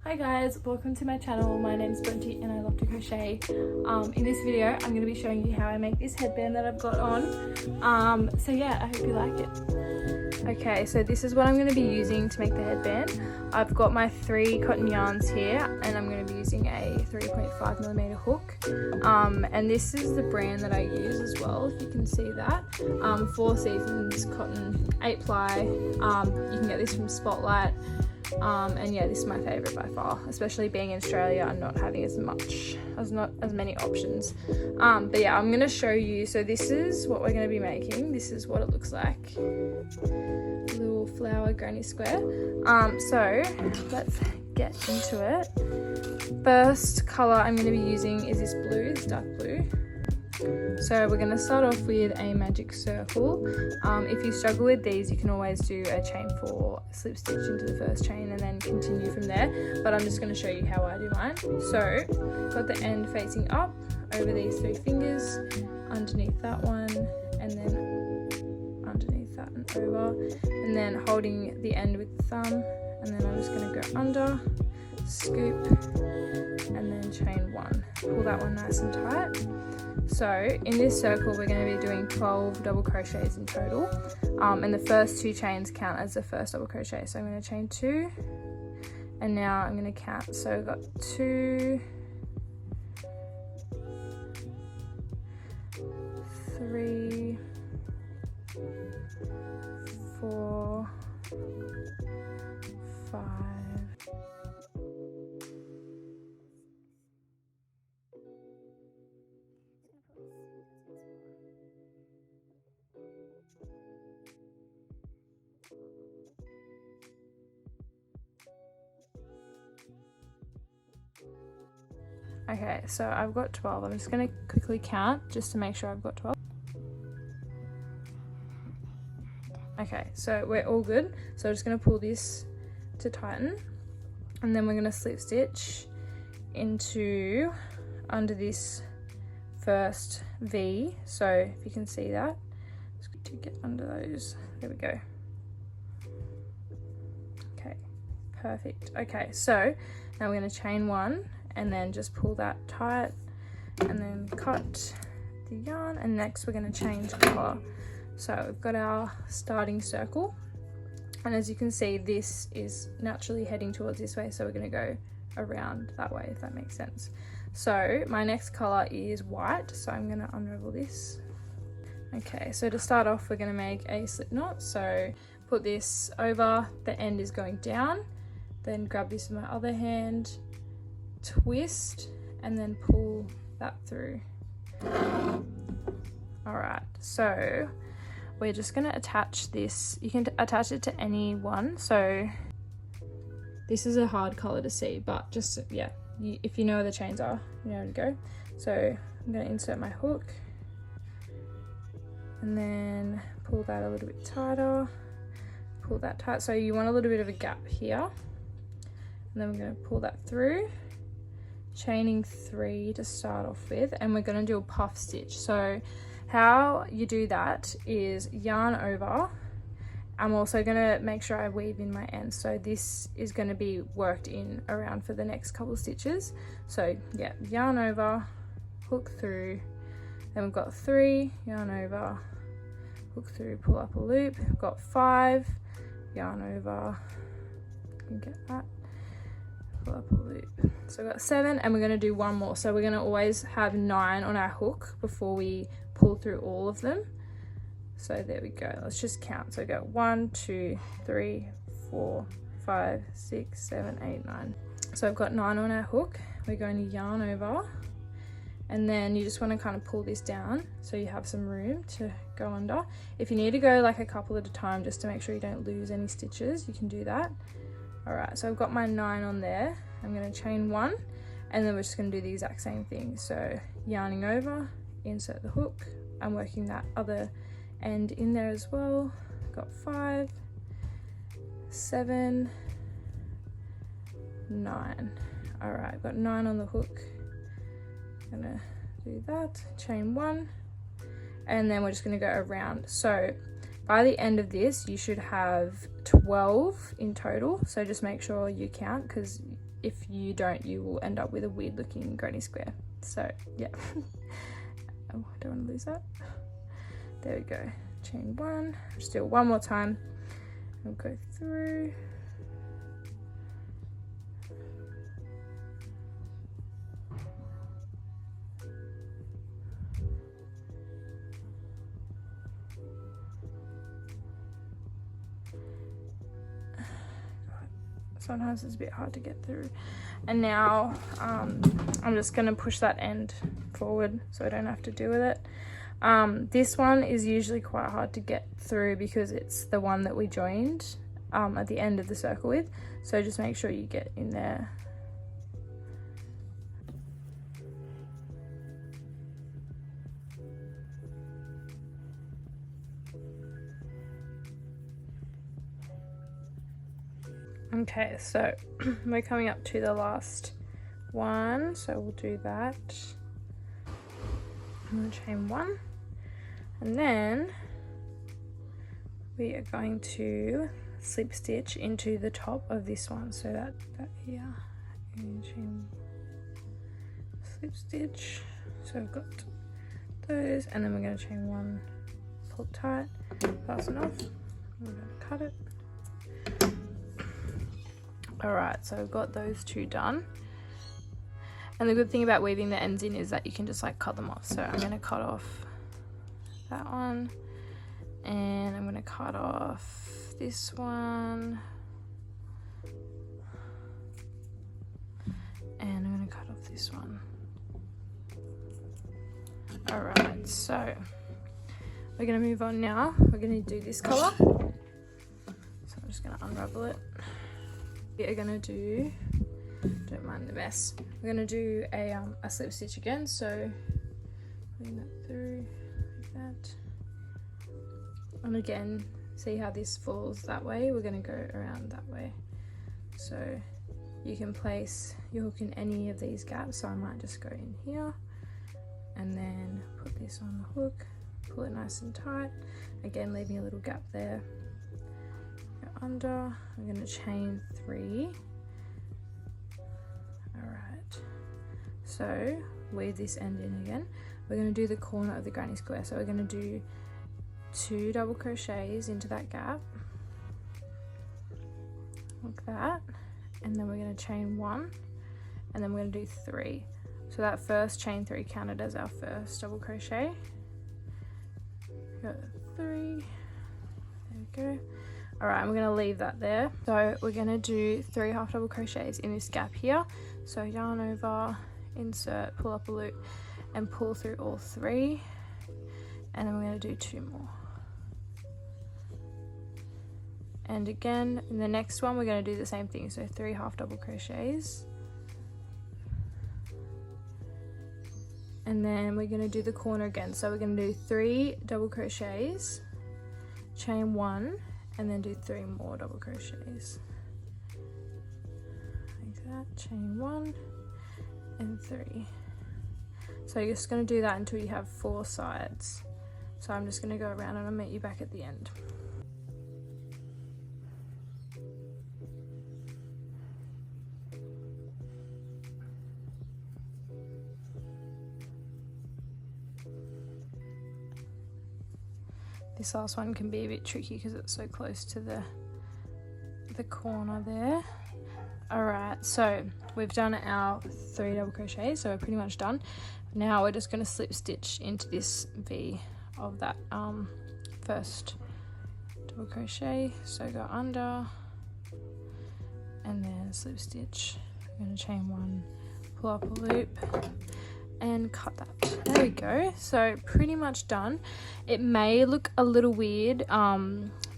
Hi guys, welcome to my channel. My name's Brenty and I love to crochet. In this video I'm going to be showing you how I make this headband that I've got on. So yeah, I hope you like it. Okay, so this is what I'm going to be using to make the headband. I've got my 3 cotton yarns here and I'm going to be using a 3.5mm hook. And this is the brand that I use as well, if you can see that. 4 Seasons cotton 8 ply. You can get this from Spotlight. And yeah, this is my favourite by far, especially being in Australia and not having not as many options. But yeah, I'm going to show you. So this is what we're going to be making. This is what it looks like. Little flower granny square. So let's get into it. First colour I'm going to be using is this blue, this dark blue. So we're going to start off with a magic circle. If you struggle with these, you can always do a chain 4, slip stitch into the first chain and then continue from there, but I'm just going to show you how I do mine. So got the end facing up over these 3 fingers, underneath that one, and then underneath that and over, and then holding the end with the thumb, and then I'm just going to go under, scoop, and then chain 1. Pull that one nice and tight. So in this circle we're going to be doing 12 double crochets in total, and the first 2 chains count as the first double crochet. So I'm going to chain 2 and now I'm going to count. So I've got 2, 3, 4, 5. Okay, so I've got 12. I'm just going to quickly count just to make sure I've got 12. Okay, so we're all good. So I'm just going to pull this to tighten, and then we're going to slip stitch into under this first V. So if you can see that, just going to get under those. There we go. Okay, perfect. Okay, so now we're going to chain 1 and then just pull that tight and then cut the yarn, and next we're going to change colour. So we've got our starting circle, and as you can see this is naturally heading towards this way, so we're going to go around that way, if that makes sense. So my next colour is white, so I'm going to unravel this. Okay, so to start off we're going to make a slip knot. So put this over, the end is going down, then grab this with my other hand, twist, and then pull that through. Alright, so we're just going to attach this. You can attach it to any one. So this is a hard colour to see, but just, yeah, if you know where the chains are, you know where to go. So I'm going to insert my hook and then pull that a little bit tighter, pull that tight. So you want a little bit of a gap here, and then we're going to pull that through, chaining 3 to start off with, and we're going to do a puff stitch. So how you do that is yarn over. I'm also going to make sure I weave in my ends, so this is going to be worked in around for the next couple of stitches. So yeah, yarn over, hook through, then we've got 3, yarn over, hook through, pull up a loop. We've got 5, yarn over, you can get that, pull up a loop. So we've got 7, and we're going to do 1 more. So we're going to always have 9 on our hook before we pull through all of them. So there we go. Let's just count. So go 1, 2, 3, 4, 5, 6, 7, 8, 9. So I've got 9 on our hook. We're going to yarn over, and then you just want to kind of pull this down so you have some room to go under. If you need to go like a couple at a time just to make sure you don't lose any stitches, you can do that. Alright, so I've got my 9 on there. I'm going to chain 1, and then we're just going to do the exact same thing. So yarning over, insert the hook. I'm working that other end in there as well. Got 5, 7, 9. Alright, I've got 9 on the hook. I'm going to do that, chain 1, and then we're just going to go around. So by the end of this you should have 12 in total, so just make sure you count, because if you don't, you will end up with a weird looking granny square. So yeah. Oh, I don't want to lose that. There we go. Chain 1, just do it one more time. We'll go through. Sometimes it's a bit hard to get through. And now I'm just going to push that end forward so I don't have to deal with it. This one is usually quite hard to get through because it's the one that we joined at the end of the circle with. So just make sure you get in there. Okay, so we're coming up to the last one, so we'll do that. I'm going to chain 1, and then we are going to slip stitch into the top of this one, so that here, and chain, slip stitch. So I've got those, and then we're going to chain 1, pull it tight, fasten off. We're going to cut it. Alright, so I've got those 2 done. And the good thing about weaving the ends in is that you can just like cut them off. So I'm going to cut off that one. And I'm going to cut off this one. And I'm going to cut off this one. Alright, so we're going to move on now. We're going to do this colour. So I'm just going to unravel it. We are going to do, don't mind the mess, we're going to do a slip stitch again, so putting that through like that, and again, see how this falls that way, we're going to go around that way. So you can place your hook in any of these gaps, so I might just go in here and then put this on the hook, pull it nice and tight, again leaving a little gap there. Under, I'm going to chain 3. Alright, so weave this end in again. We're going to do the corner of the granny square, so we're going to do 2 double crochets into that gap like that, and then we're going to chain 1, and then we're going to do 3. So that first chain 3 counted as our first double crochet. Go 3, there we go. Alright, we're going to leave that there. So we're going to do 3 half double crochets in this gap here. So yarn over, insert, pull up a loop, and pull through all 3. And then we're going to do 2 more. And again, in the next one, we're going to do the same thing. So 3 half double crochets. And then we're going to do the corner again. So we're going to do 3 double crochets, chain 1, and then do 3 more double crochets like that, chain 1 and 3. So you're just going to do that until you have 4 sides. So I'm just going to go around and I'll meet you back at the end. This last one can be a bit tricky because it's so close to the corner there. Alright, so we've done our 3 double crochets, so we're pretty much done. Now we're just going to slip stitch into this V of that first double crochet. So go under and then slip stitch. I'm going to chain 1, pull up a loop, and cut that. There we go. So pretty much done. It may look a little weird,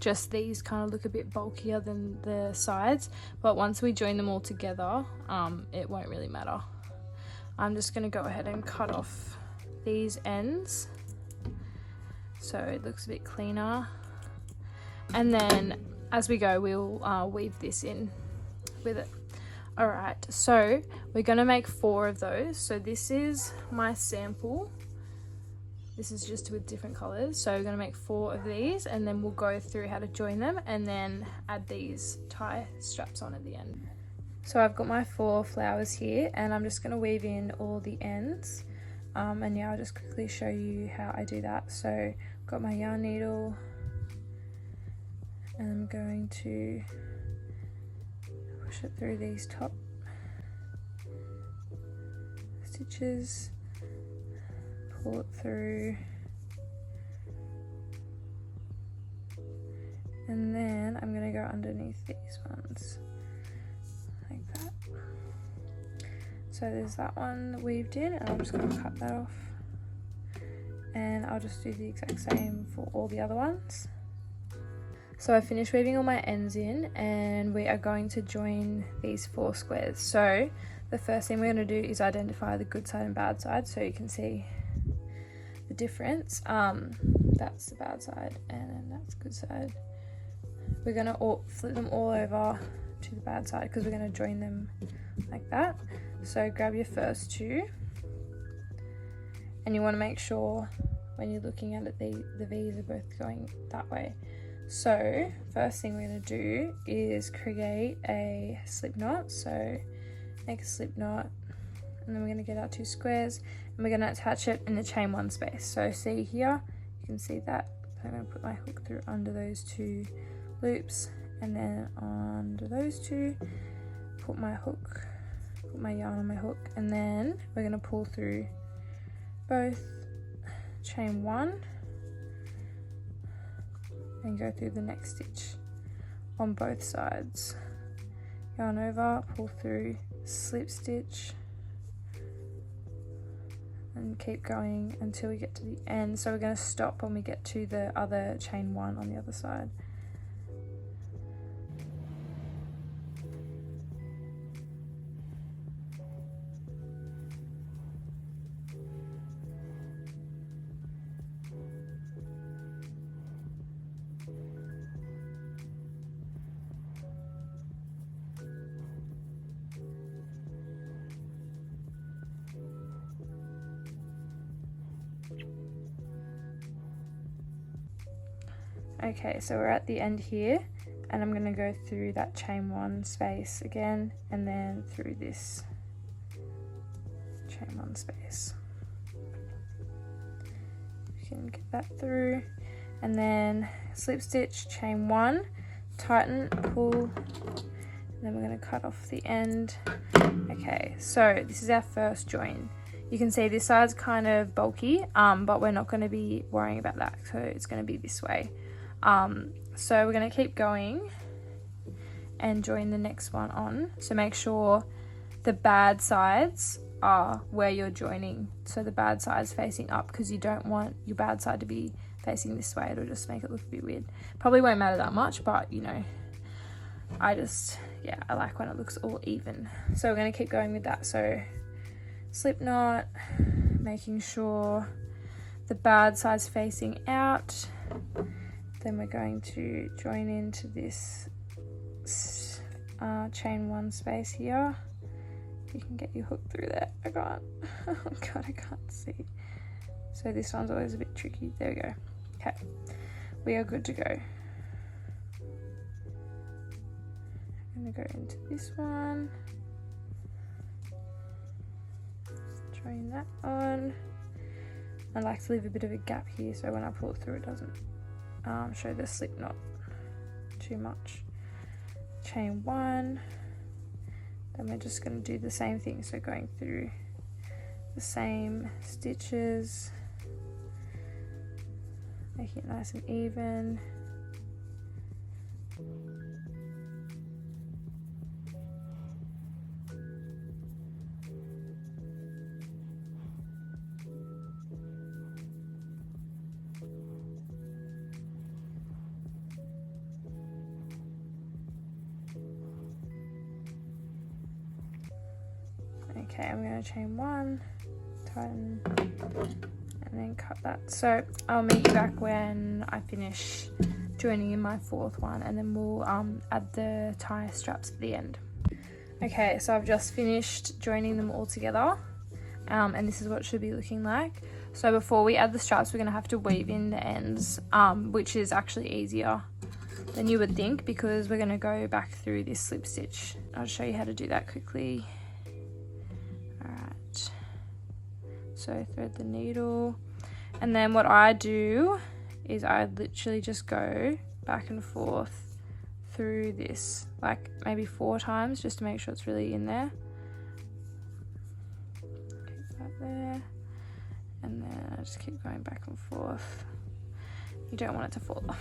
just these kind of look a bit bulkier than the sides, but once we join them all together, it won't really matter. I'm just going to go ahead and cut off these ends so it looks a bit cleaner, and then as we go we'll weave this in with it. Alright, so we're going to make 4 of those. So this is my sample. This is just with different colours. So we're going to make 4 of these, and then we'll go through how to join them and then add these tie straps on at the end. So I've got my 4 flowers here, and I'm just going to weave in all the ends, and yeah, I'll just quickly show you how I do that. So I've got my yarn needle, and I'm going to push it through these top stitches, pull it through, and then I'm going to go underneath these ones like that. So there's that one weaved in, and I'm just going to cut that off, and I'll just do the exact same for all the other ones. So I finished weaving all my ends in, and we are going to join these 4 squares. So the first thing we're going to do is identify the good side and bad side, so you can see the difference. That's the bad side and that's the good side. We're going to flip them all over to the bad side because we're going to join them like that. So grab your first 2, and you want to make sure when you're looking at it the V's are both going that way. So first thing we're going to do is create a slip knot. So make a slip knot, and then we're going to get our 2 squares, and we're going to attach it in the chain 1 space. So see here, you can see that. So I'm going to put my hook through under those 2 loops, and then under those 2 put my hook, put my yarn on my hook, and then we're going to pull through both chain 1 and go through the next stitch on both sides. Yarn over, pull through, slip stitch, and keep going until we get to the end. So we're going to stop when we get to the other chain 1 on the other side. Okay, so we're at the end here, and I'm going to go through that chain 1 space again, and then through this chain 1 space. You can get that through, and then slip stitch, chain 1, tighten, pull, and then we're going to cut off the end. Okay, so this is our first join. You can see this side's kind of bulky, but we're not going to be worrying about that, so it's going to be this way. So we're going to keep going and join the next one on. So make sure the bad sides are where you're joining. So the bad side's facing up, because you don't want your bad side to be facing this way. It'll just make it look a bit weird. Probably won't matter that much, but you know, I like when it looks all even. So we're going to keep going with that. So slip knot, making sure the bad side's facing out. Then we're going to join into this chain 1 space here. You can get your hook through there. I can't. Oh god, I can't see. So this one's always a bit tricky. There we go. Okay, we are good to go. I'm gonna go into this one. Join that on. I like to leave a bit of a gap here, so when I pull it through, it doesn't show the slip knot too much. Chain 1, then we're just going to do the same thing, so going through the same stitches, making it nice and even. Okay, I'm going to chain 1, tighten, and then cut that. So I'll meet you back when I finish joining in my 4th one, and then we'll add the tie straps at the end. Okay, so I've just finished joining them all together, and this is what it should be looking like. So before we add the straps, we're going to have to weave in the ends, which is actually easier than you would think, because we're going to go back through this slip stitch. I'll show you how to do that quickly. Alright, so thread the needle, and then what I do is I literally just go back and forth through this, like maybe 4 times, just to make sure it's really in there. Keep that there, and then I just keep going back and forth. You don't want it to fall off.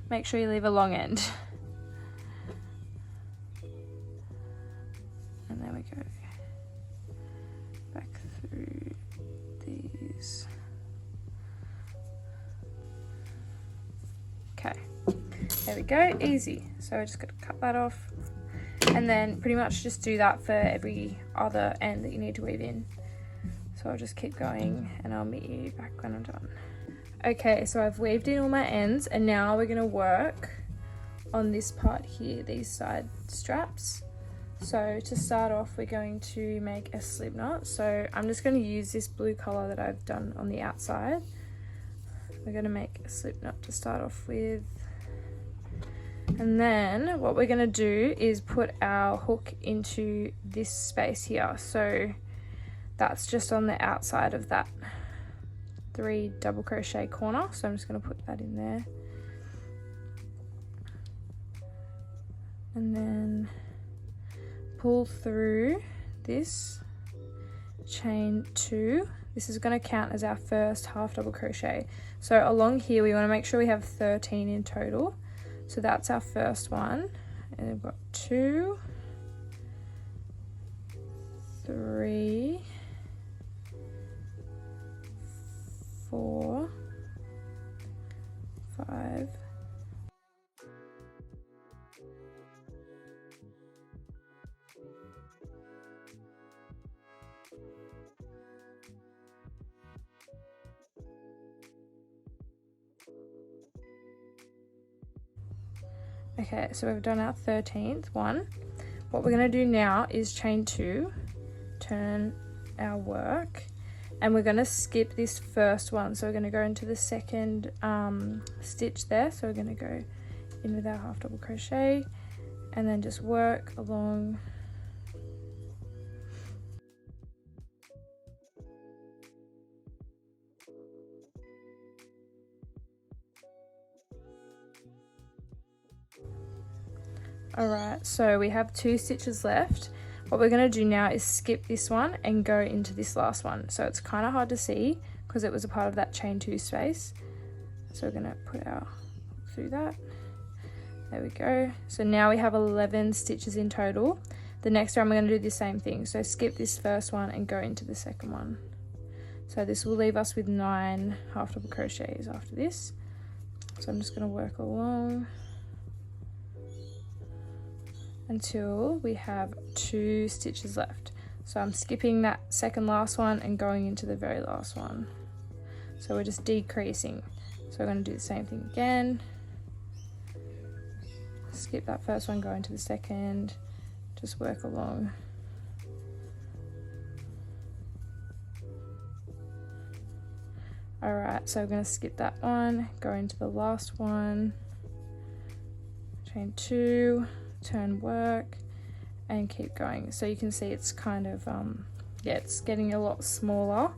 Make sure you leave a long end. And there we go. Back through these. Okay, there we go, easy. So I just got to cut that off, and then pretty much just do that for every other end that you need to weave in. So I'll just keep going and I'll meet you back when I'm done. Okay, so I've weaved in all my ends, and now we're going to work on this part here, these side straps. So to start off, we're going to make a slip knot. So I'm just going to use this blue color that I've done on the outside. We're going to make a slip knot to start off with, and then what we're going to do is put our hook into this space here. So that's just on the outside of that 3 double crochet corner, so I'm just going to put that in there, and then pull through this, chain 2. This is going to count as our first half double crochet. So along here we want to make sure we have 13 in total, so that's our first one, and we've got 2, 3, 4, 5, 6. Okay, so we've done our 13th one. What we're going to do now is chain 2, turn our work, and we're going to skip this first one. So we're going to go into the second stitch there. So we're going to go in with our half double crochet and then just work along. Alright, so we have 2 stitches left. What we're going to do now is skip this one and go into this last one. So it's kind of hard to see because it was a part of that chain 2 space. So we're going to put our hook through that. There we go. So now we have 11 stitches in total. The next round we're going to do the same thing. So skip this first one and go into the second one. So this will leave us with 9 half double crochets after this. So I'm just going to work along until we have 2 stitches left. So I'm skipping that second last one and going into the very last one. So we're just decreasing. So we're going to do the same thing again. Skip that first one, go into the second, just work along. Alright, so we're going to skip that one, go into the last one, chain 2, turn work, and keep going. So you can see it's kind of yeah, it's getting a lot smaller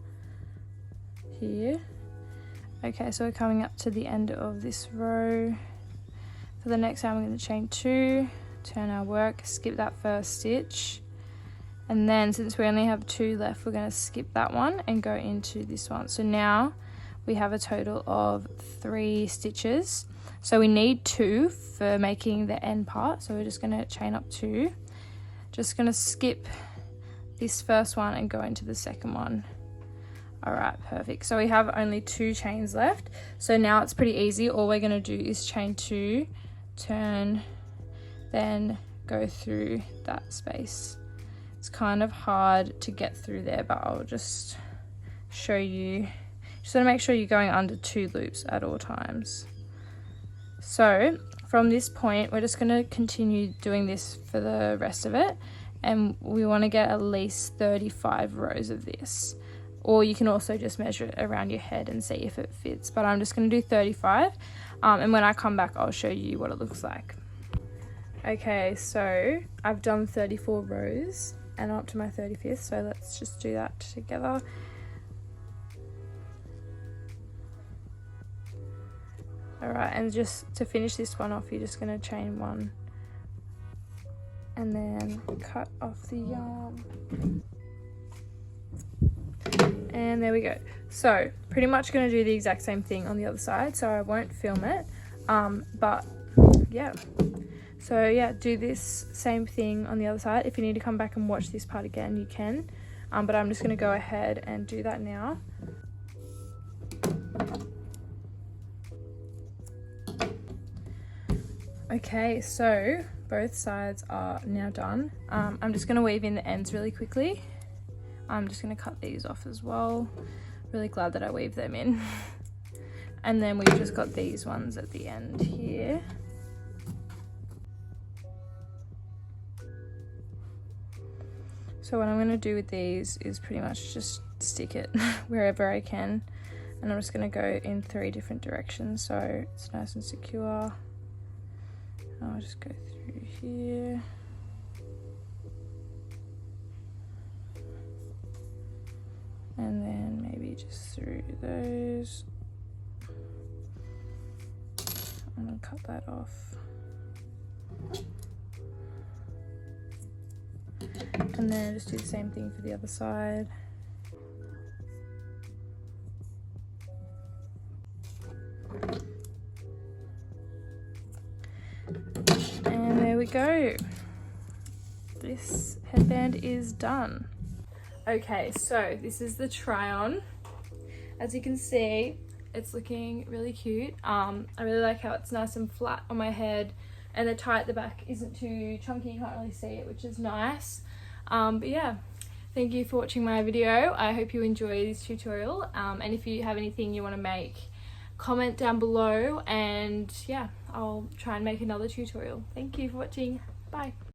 here. Okay, so we're coming up to the end of this row. For the next round we're going to chain 2, turn our work, skip that first stitch, and then since we only have 2 left, we're going to skip that one and go into this one. So now we have a total of 3 stitches. So we need 2 for making the end part, so we're just going to chain up 2. Just going to skip this first one and go into the second one. Alright, perfect. So we have only 2 chains left. So now it's pretty easy. All we're going to do is chain 2, turn, then go through that space. It's kind of hard to get through there, but I'll just show you. Just want to make sure you're going under 2 loops at all times. So from this point, we're just going to continue doing this for the rest of it, and we want to get at least 35 rows of this. or you can also just measure it around your head and see if it fits, but I'm just going to do 35, and when I come back I'll show you what it looks like. Okay, so I've done 34 rows and I'm up to my 35th, so let's just do that together. Alright, and just to finish this one off, you're just going to chain 1 and then cut off the yarn. And there we go. So pretty much going to do the exact same thing on the other side, so I won't film it, but yeah. So yeah, do this same thing on the other side. If you need to come back and watch this part again, you can, but I'm just going to go ahead and do that now. Okay, so both sides are now done. I'm just going to weave in the ends really quickly. I'm just going to cut these off as well. Really glad that I weaved them in. And then we've just got these ones at the end here. So what I'm going to do with these is pretty much just stick it wherever I can. And I'm just going to go in 3 different directions so it's nice and secure. I'll just go through here. And then maybe just through those. I'm gonna cut that off. And then just do the same thing for the other side. And there we go. This headband is done. Okay, so this is the try on. As you can see, it's looking really cute. I really like how it's nice and flat on my head, and the tie at the back isn't too chunky, you can't really see it, which is nice. But yeah, thank you for watching my video. I hope you enjoy this tutorial, and if you have anything you want to make, comment down below, and yeah, I'll try and make another tutorial. Thank you for watching. Bye.